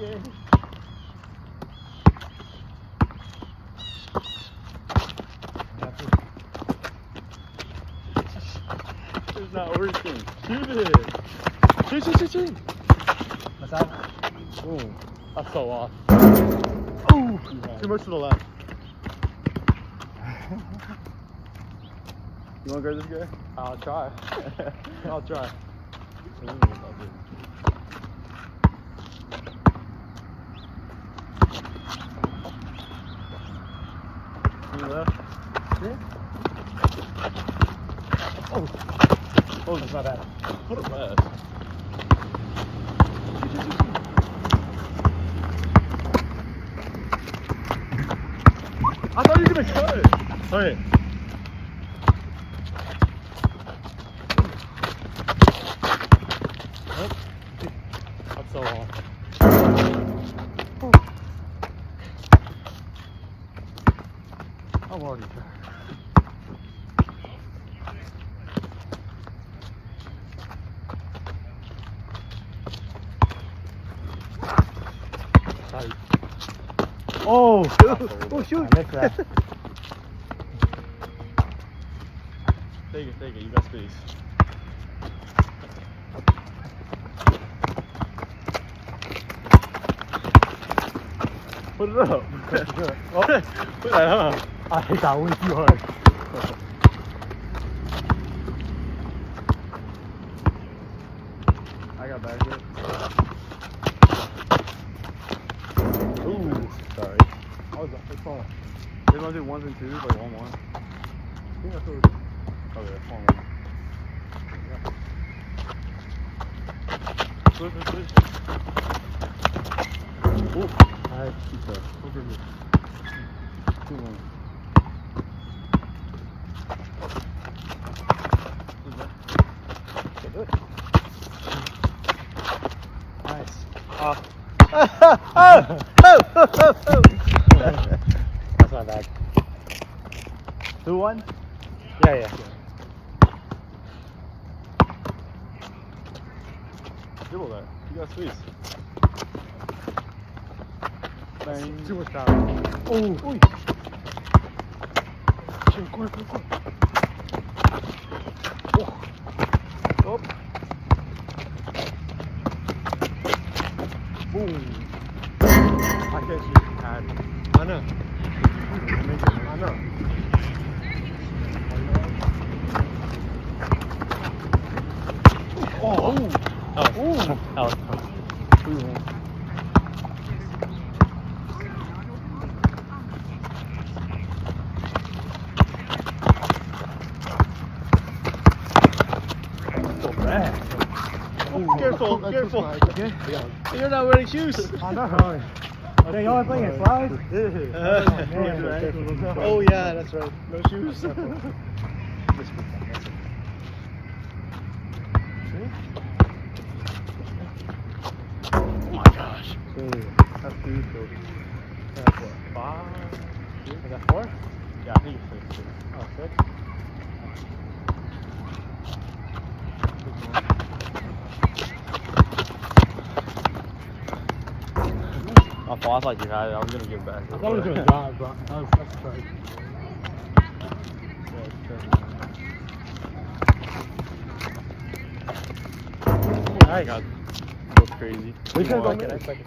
game. It's not working. Shoot it. Shoot. What's that? Boom. That's so off. Oh, too much to the left. You want to grab this guy? I'll try. I'll try. You left? Yeah. Oh, That's not bad. what a mess. I thought you were gonna cut it. Okay. Nope. That's so long. I'm already tired. Tight. Oh, Oh shoot! I missed that. Take it, you got space. Put it up. Oh, Put that up. I hit that way too hard. I got back there. Ooh, sorry. It's fine. They want to do ones and twos, like 1-1. I think that's what we're doing. Okay, 1-1. Switch. Ooh. Alright. Over me. 2-1. Nice. That's not bad. 2-1? Yeah. Dribble that. You got space. Bang. Too much power. Oh, oi. Shoot, quick. Oh. Boom. I can't shoot. I know. I know. Oh. That was tough. 3-1. So bad. Oh, careful. Okay. You're not wearing shoes. I know. Oh, they always playing slides? Oh yeah, that's right. No shoes. Oh my gosh. That's 2, so That's what, 5? is that 4? Yeah, I think it's 6. Oh, 6? I thought like you had it. I was gonna give it back. I thought it was going to drive, but that's right. I got goes crazy. We should go Lock it. second.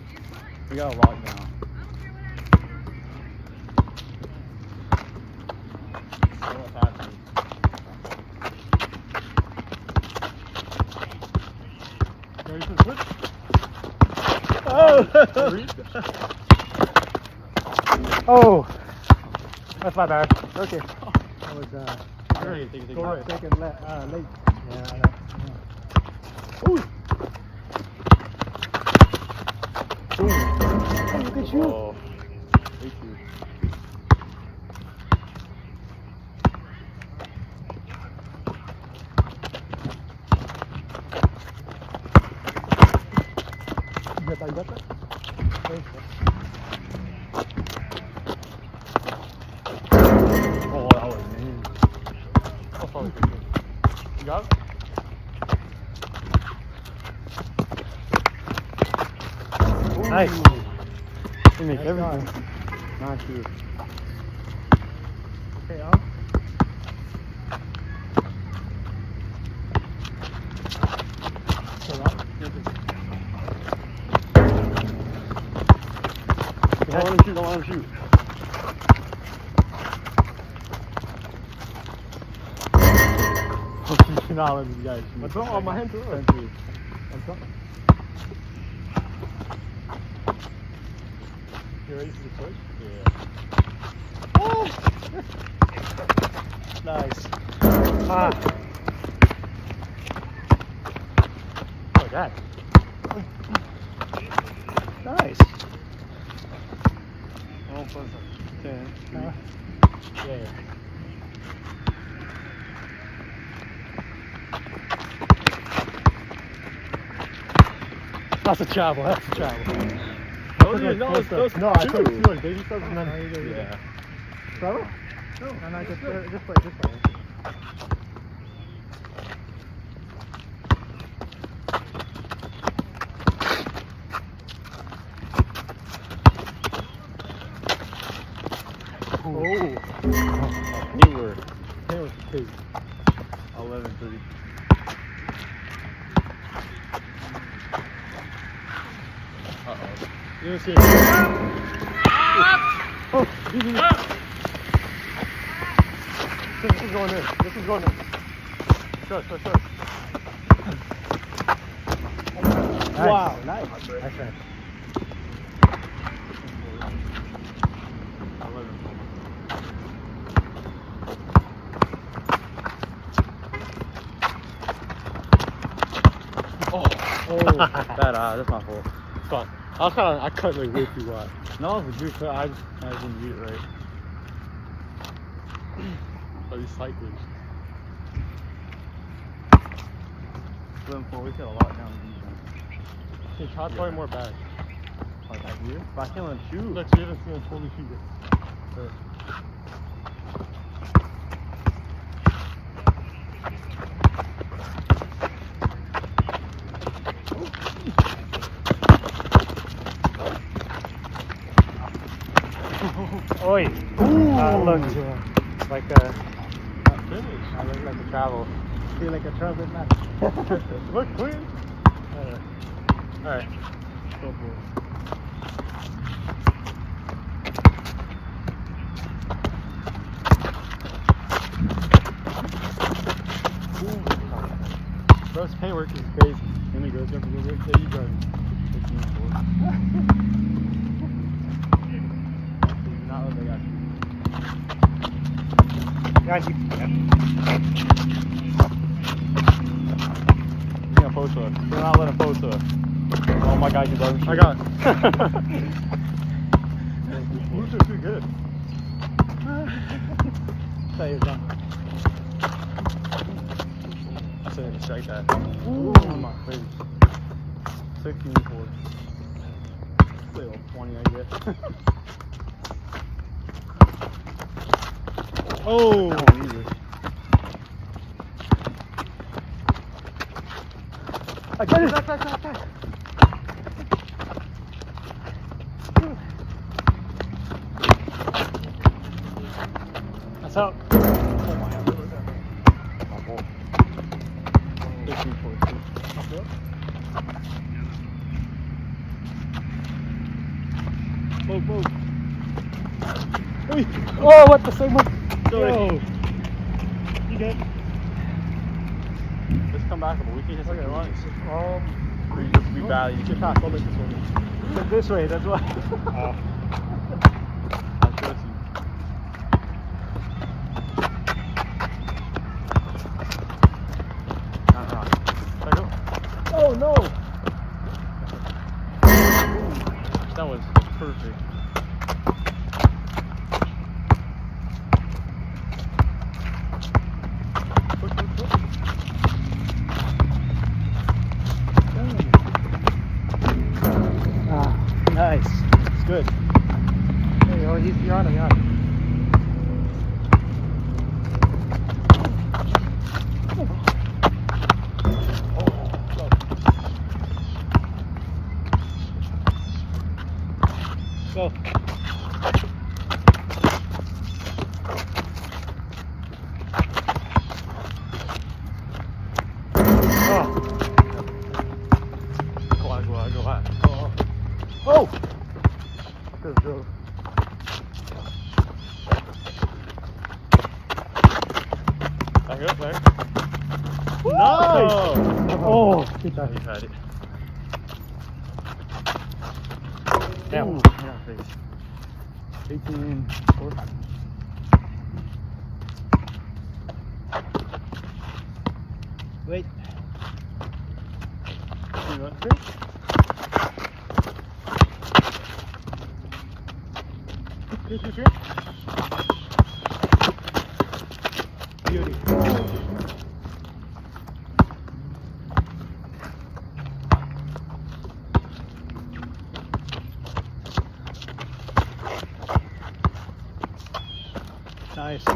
We got a lock now. Ready for the switch? Oh! Oh! That's my bad. Okay. That was, Take it. second late. Yeah, I know. Ooh! Ooh. Oh, look at you. Oh. Thank you. You got that? Thanks. Oh, that was mean. That's probably pretty good. You got it? Nice. You make everything. Not true. Okay, on. Don't let him shoot, don't let him shoot. You're not letting these guys shoot. What's wrong? My hand through it. Thank you. What's up? You ready for the push? Yeah. Nice. Ah. Oh, that. Nice. Oh, plus 10. Yeah. That's a travel. That's a travel. No, those No, I took two on baby stuff and then Yeah. travel? No, just play. Oh. They were big. 11-3. Uh-oh. You don't see it. Oh, this is going in. This is going in. Sure. Wow, nice. Nice. 11. Oh, that's my fault. It's fine. I cut like way too wide. No, it's a good cut. I didn't read it right. Oh, these cyclists. 11-4, we got a lot down the defense. Hey, try playing more back. Like that here? But I can't let him shoot. Look, you haven't seen him totally shoot it. Oi! Look, like a Finish. I look like a travel. Feel like a travel man. Look, clean. Alright. Go for it. Bro's paintwork is crazy. And it goes up a little bit. Yeah, you got it. 15-4. Not what they got you. Got you. He's gonna post up. Do not let him post up. Oh my God, you love him. I got it. Moves are too good. That is done. I said to strike that. Ooh. On my face. 16-4. Play like 20, I guess. Oh! That one either. I got it! Back. That's out. Oh my God. My fault. 15-4. Move. Oh, what the same one? Sorry. Yo. You good? Let's come back, but we can hit some runs. We no. value. You should pass. Go like this way. Look this way, that's why. I trust you. Oh no! That was perfect. Nice. It's good. Hey, you're on him, back. No! Oh, good job. You had it. Damn. Ooh, yeah, face. 18, 4. Wait. You know what? Here. Beauty. Nice. Oh,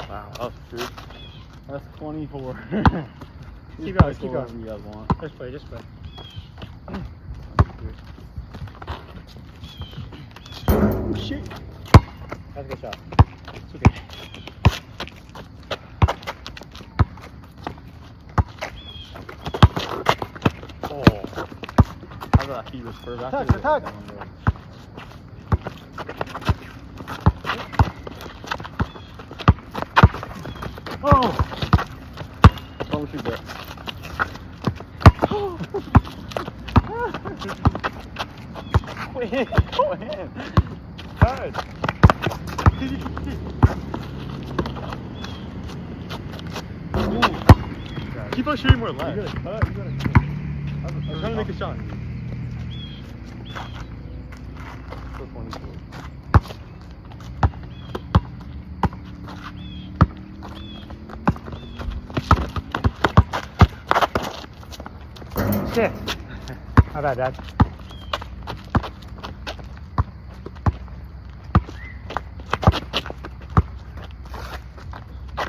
wow, that was good. That's 24. Keep going, going. You guys want. Just play. Oh shit. That's a good shot. It's okay. Oh. How did that keep his first? Attack. Oh! Don't shoot that. Go in. Good. Keep on shooting more left. You gotta cut. I'm trying to make a shot. For 24. Shit. How about that?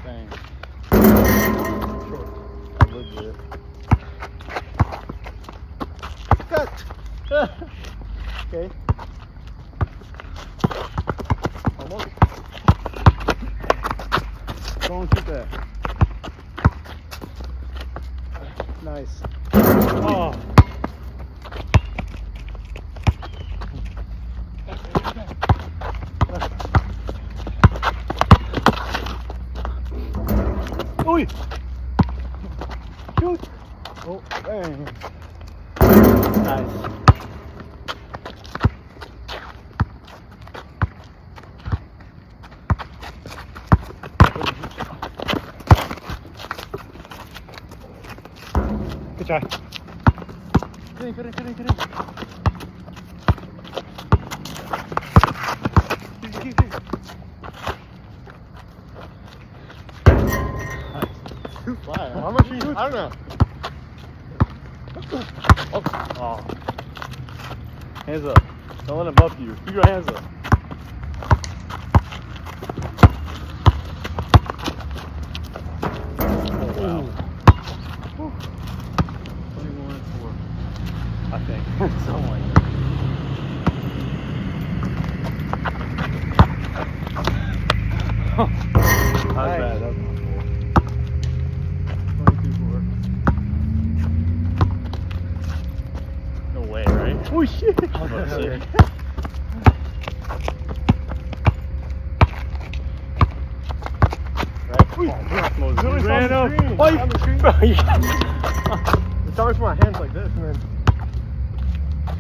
Dang. Short. I looked good. Cut. Okay. Almost. Don't shoot that. Nice. Oh. Oi! Shoot! Oh, dang. Nice. Good try. Get in. Keep. Too flat. How much are you? I don't know. Oh. Hands up. Don't let him bump you. Keep your hands up. Oh, wow. 21 and 4. I think. Something like that. How's Nice. that? That's not cool. 22-4. No way, right? Oh shit! Oh, shit. Really Ran up. screen. Oh, you- On the screen. Bro, you- It's always my hands like this, and then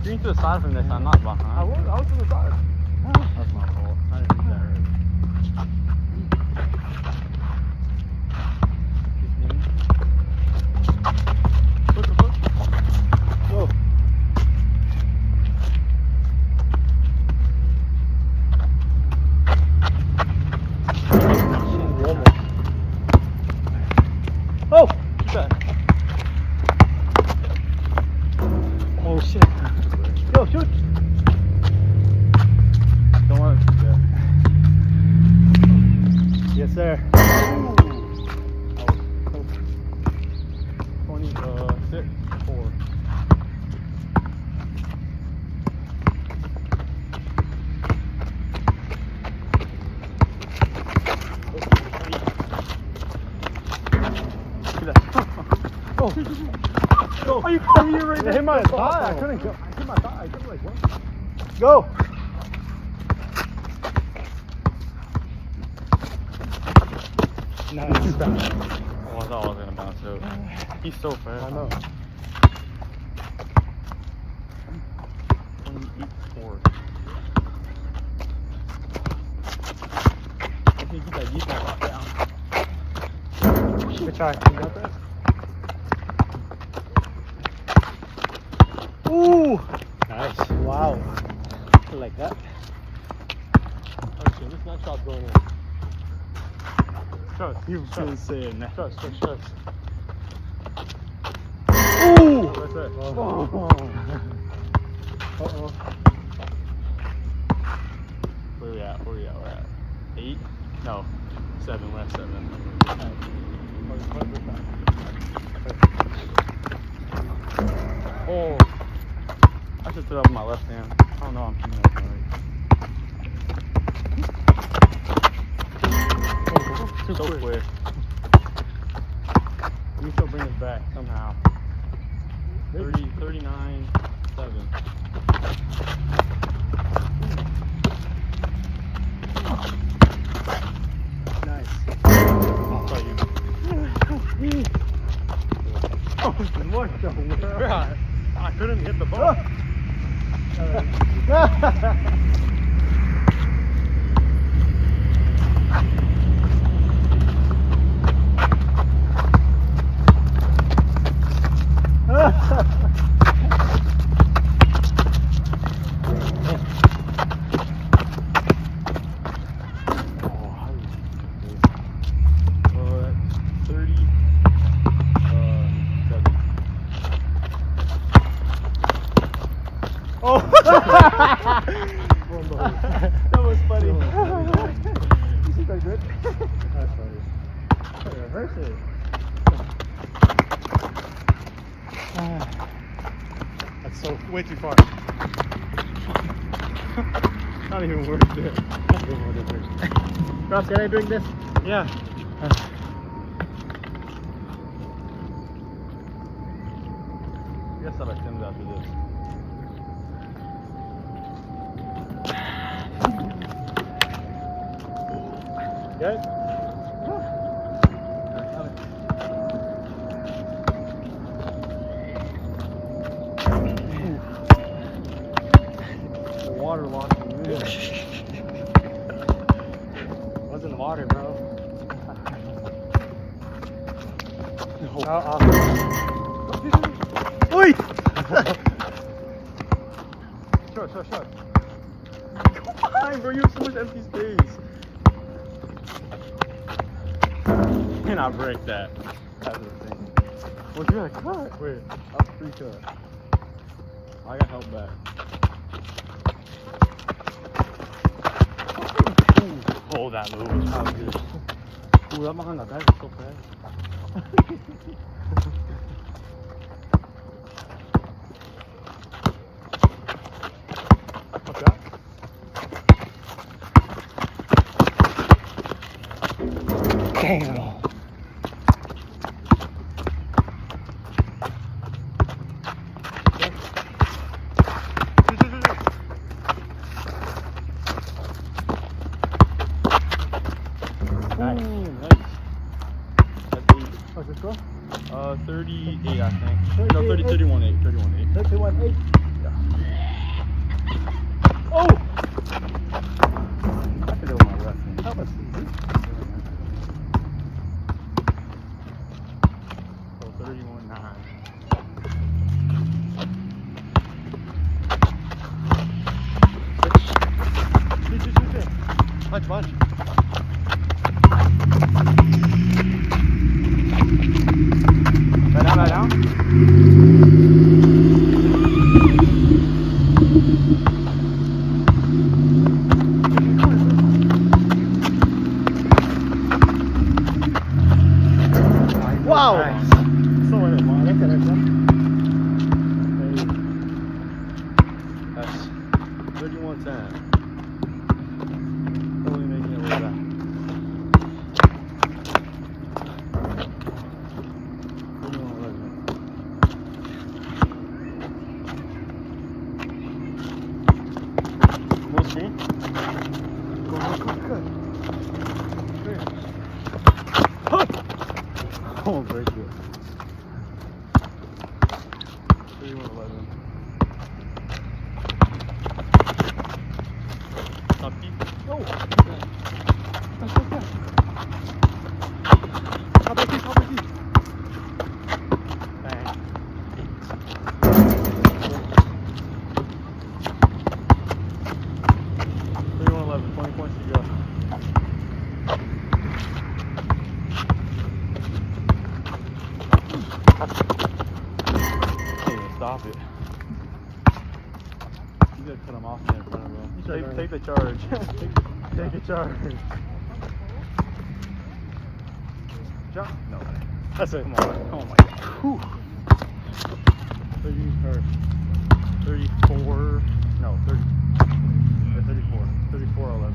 Screen to the side from this. I'm not behind. I was to the side. That's my fault. I didn't read that right. Push. Whoa. Oh! Shoot that. Oh shit. Yo, shoot! Don't want to shoot that. Yes, sir. 26, 4. Oh! Go! Are you kidding me right I there? hit my thigh. I couldn't go. I hit my thigh. I couldn't like what? Go! Nice. thought I was gonna bounce out. He's so fast. I know. 28-4. I think he's like, he's not down. Good try. You got that? Ooh! Nice. Wow. Like that. Okay, this next shot's going in. Trust. You really saying that. Trust. Ooh! That's it. Oh. Uh-oh. Where we at? We're at 8? No, 7. We're at 7. Oh, I should throw up with my left hand. I don't know. I'm shooting that right. Too So quick. We still bring us back somehow. 30, 39, 7. Nice. I'll tell you. What the world? Yeah, I couldn't hit the ball. That was funny. You think I good? That's funny. Reverse it. That's so way too far. Not even worth it. Ross, can I drink this? Yeah. I guess I'll extend it after this. Good? The water lost me. Wasn't water, bro. No. Oi! Shot. Come on, bro. You have so much empty space. Can I break that? That's the thing. Well, you got a cut. Wait, I was free cut. I got held back. Ooh. Oh, that move was how good. Ooh, that behind that bag is so fast. What's that? Damn. Nice. Nice. That's 8. What's this score? 38, I think. No, 31-8. 31-8. 31-8. Yeah. Oh! I could do it with my left hand. How much? So 31-9. Punch. Lie down. Wow! Nice. So in it, man. Look at it, man. That's 31-10. Totally making it way back. Full screen? Good. almost break it. 31-11. Stop deep. No! That's okay. How about you? Bang. 31-11, 20 points to go. Can't even stop it. You gotta cut him off there in front of him. Take the charge. Take a charge. Jump. No. That's it. Come on. Oh my god. Whew. 34. No, 30. Yeah, 34. 34-11.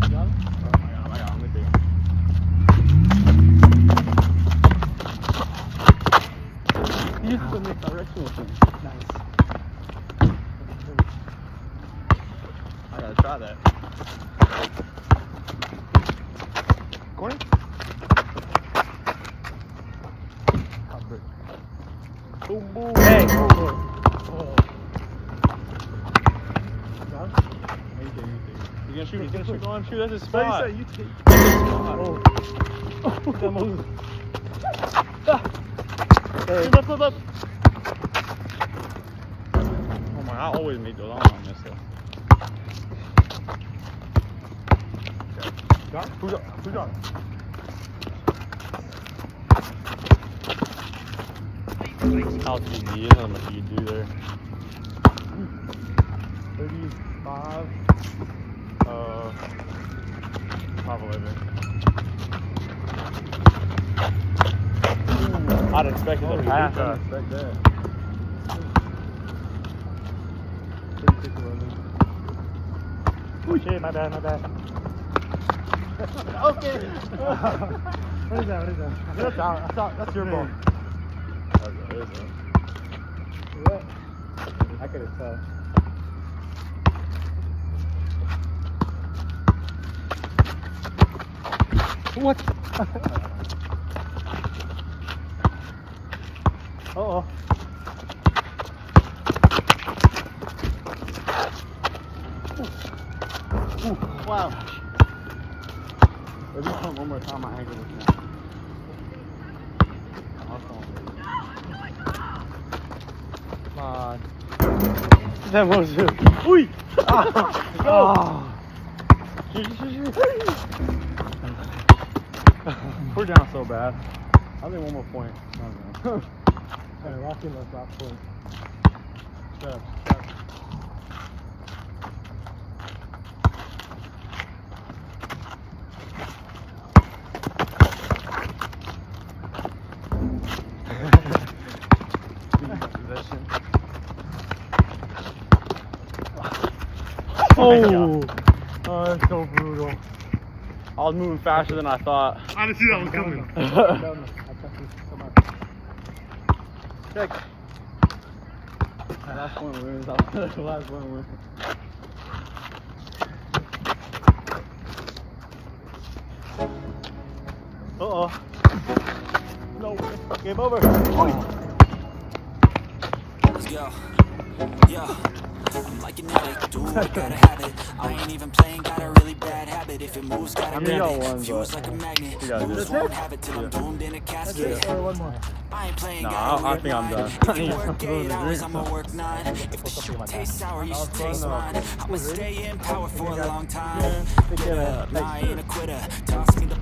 You got it? Oh my god. Let me take it. You used to make directional thing. Nice. I gotta try that. Corner? Boom, boom. Hey! Oh. He's gonna shoot, Go on, shoot, that's his spot. You take. That's his spot. Oh. That Moses. Hey. Up. Oh my, I always make those. I don't miss those. Got it? Who's on? How easy, there's not much you can do there. 35, 5-11. I'd expected to pass. I expect that. 36-11. Oh shit, my bad. Okay. What is that? That's out. That's your ball. What? I could have told. What? Uh-oh. Ooh. Wow. If you come one more time, my ankle is down. Come on. That was it. Oi! Go! We're down so bad. I think one more point. Hey, Rocky left last point. Shut up. Oh, that's so brutal. I was moving faster than I thought. I didn't see that one coming. Check. Last point wins. Last point wins. Uh-oh. No, game over. Let's go. Yeah. I'm like an addict, do I gotta have it. I ain't even playing, got a really bad habit. If it moves, gotta grab it. Fuse like a magnet. Moves won't have it till I'm doomed in a casket. I ain't playing, I think I'm done. If you work 8 hours, I'ma work 9. If the shit tastes sour, you should taste mine. I'ma stay in power for a long time. Nah, I ain't a quitter. Toss me the